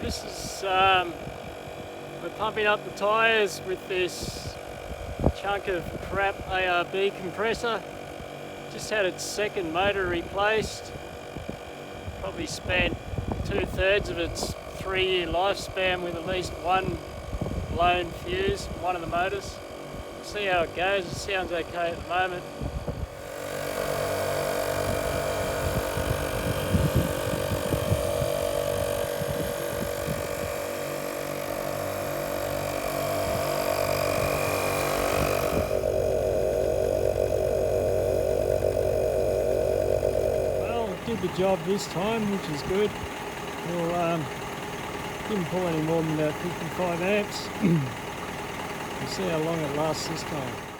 This is, we're pumping up the tyres with this chunk of crap ARB compressor. Just had its second motor replaced. Probably spent 2/3 of its 3-year lifespan with at least one blown fuse in one of the motors. See how it goes. It sounds okay at the moment. Did the job this time, which is good. Well, didn't pull any more than about 55 amps. We'll see how long it lasts this time.